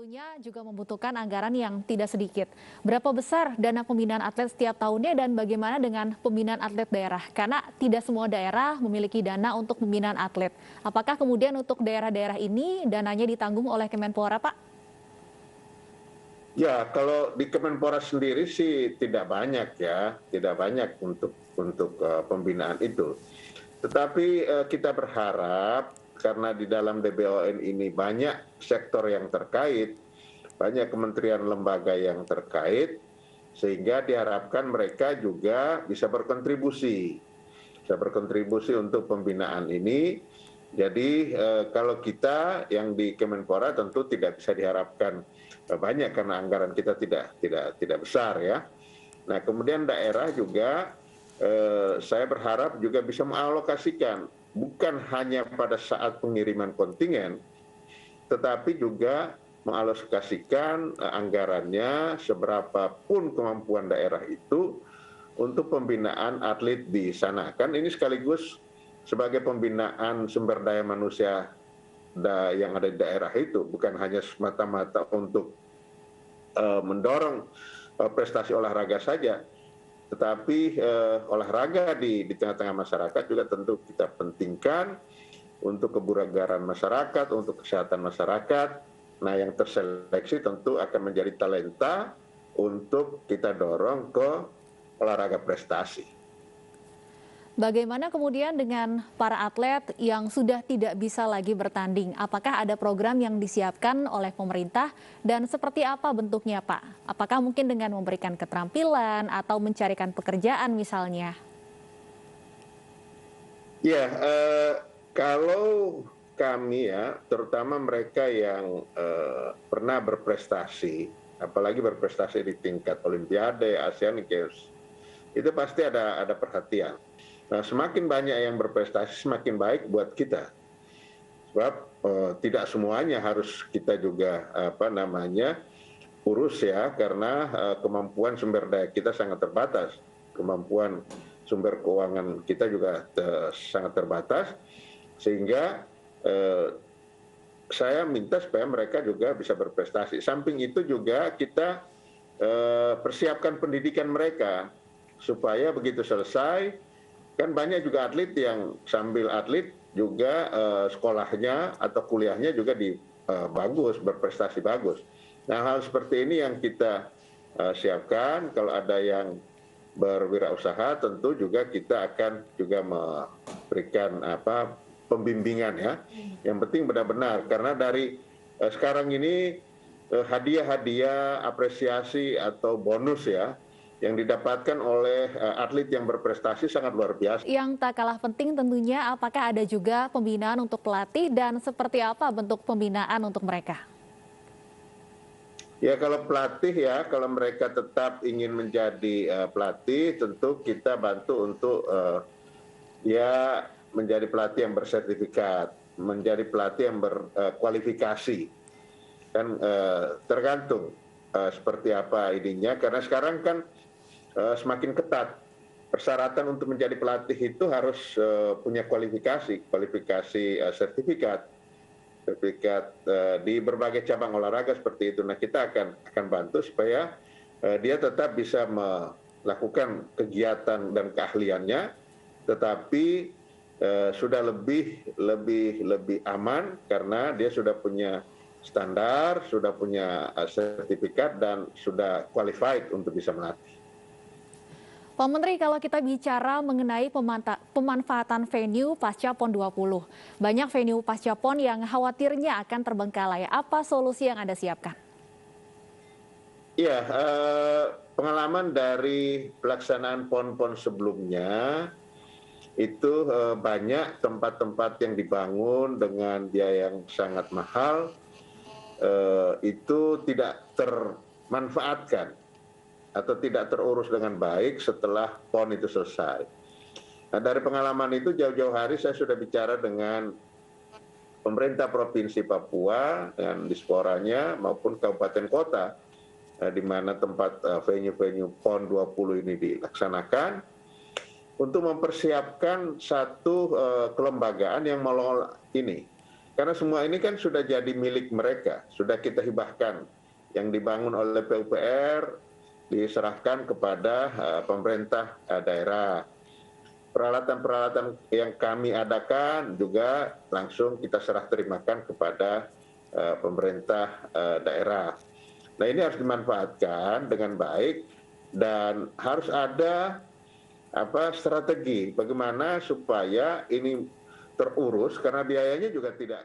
tentunya juga membutuhkan anggaran yang tidak sedikit. Berapa besar dana pembinaan atlet setiap tahunnya dan bagaimana dengan pembinaan atlet daerah? Karena tidak semua daerah memiliki dana untuk pembinaan atlet. Apakah kemudian untuk daerah-daerah ini dananya ditanggung oleh Kemenpora, Pak? Ya, kalau di Kemenpora sendiri sih tidak banyak ya, tidak banyak untuk pembinaan itu. Tetapi kita berharap karena di dalam DBON ini banyak sektor yang terkait, banyak kementerian lembaga yang terkait, sehingga diharapkan mereka juga bisa berkontribusi untuk pembinaan ini. Jadi kalau kita yang di Kemenpora tentu tidak bisa diharapkan banyak karena anggaran kita tidak besar ya. Nah kemudian daerah juga saya berharap juga bisa mengalokasikan bukan hanya pada saat pengiriman kontingen, tetapi juga mengalokasikan anggarannya seberapapun kemampuan daerah itu untuk pembinaan atlet di sana. Kan ini sekaligus sebagai pembinaan sumber daya manusia yang ada di daerah itu, bukan hanya semata-mata untuk mendorong prestasi olahraga saja, tetapi olahraga di tengah-tengah masyarakat juga tentu kita pentingkan untuk kebugaran masyarakat, untuk kesehatan masyarakat. Nah yang terseleksi tentu akan menjadi talenta untuk kita dorong ke olahraga prestasi. Bagaimana kemudian dengan para atlet yang sudah tidak bisa lagi bertanding? Apakah ada program yang disiapkan oleh pemerintah dan seperti apa bentuknya, Pak? Apakah mungkin dengan memberikan keterampilan atau mencarikan pekerjaan misalnya? Ya, kalau kami ya, terutama mereka yang pernah berprestasi, apalagi berprestasi di tingkat Olimpiade, Asian Games, itu pasti ada perhatian. Nah, semakin banyak yang berprestasi, semakin baik buat kita. Sebab tidak semuanya harus kita juga urus ya, karena kemampuan sumber daya kita sangat terbatas. Kemampuan sumber keuangan kita juga sangat terbatas, sehingga saya minta supaya mereka juga bisa berprestasi. Samping itu juga kita persiapkan pendidikan mereka, supaya begitu selesai, kan banyak juga atlet yang sambil atlet juga sekolahnya atau kuliahnya juga bagus, berprestasi bagus. Nah hal seperti ini yang kita siapkan. Kalau ada yang berwirausaha tentu juga kita akan juga memberikan pembimbingan ya. Yang penting benar-benar karena dari sekarang ini hadiah-hadiah apresiasi atau bonus ya yang didapatkan oleh atlet yang berprestasi sangat luar biasa. Yang tak kalah penting tentunya apakah ada juga pembinaan untuk pelatih dan seperti apa bentuk pembinaan untuk mereka? Ya kalau pelatih ya, kalau mereka tetap ingin menjadi pelatih, tentu kita bantu untuk ya menjadi pelatih yang bersertifikat, menjadi pelatih yang berkualifikasi. Kan tergantung seperti apa ininya, karena sekarang kan semakin ketat. Persyaratan untuk menjadi pelatih itu harus punya kualifikasi sertifikat di berbagai cabang olahraga seperti itu. Nah kita akan bantu supaya dia tetap bisa melakukan kegiatan dan keahliannya, tetapi sudah lebih aman karena dia sudah punya standar, sudah punya sertifikat dan sudah qualified untuk bisa melatih. Pak Menteri, kalau kita bicara mengenai pemanfaatan venue pasca PON 20, banyak venue pasca PON yang khawatirnya akan terbengkalai. Apa solusi yang Anda siapkan? Ya, pengalaman dari pelaksanaan PON-PON sebelumnya, itu banyak tempat-tempat yang dibangun dengan biaya yang sangat mahal, itu tidak termanfaatkan atau tidak terurus dengan baik setelah PON itu selesai. Nah dari pengalaman itu jauh-jauh hari saya sudah bicara dengan pemerintah Provinsi Papua, dengan disporanya maupun kabupaten kota, di mana tempat venue-venue PON 20 ini dilaksanakan, untuk mempersiapkan satu kelembagaan yang mengelola ini. Karena semua ini kan sudah jadi milik mereka, sudah kita hibahkan. Yang dibangun oleh PUPR diserahkan kepada pemerintah daerah. Peralatan-peralatan yang kami adakan juga langsung kita serah terimakan kepada pemerintah daerah. Nah, ini harus dimanfaatkan dengan baik dan harus ada strategi bagaimana supaya ini terurus karena biayanya juga tidak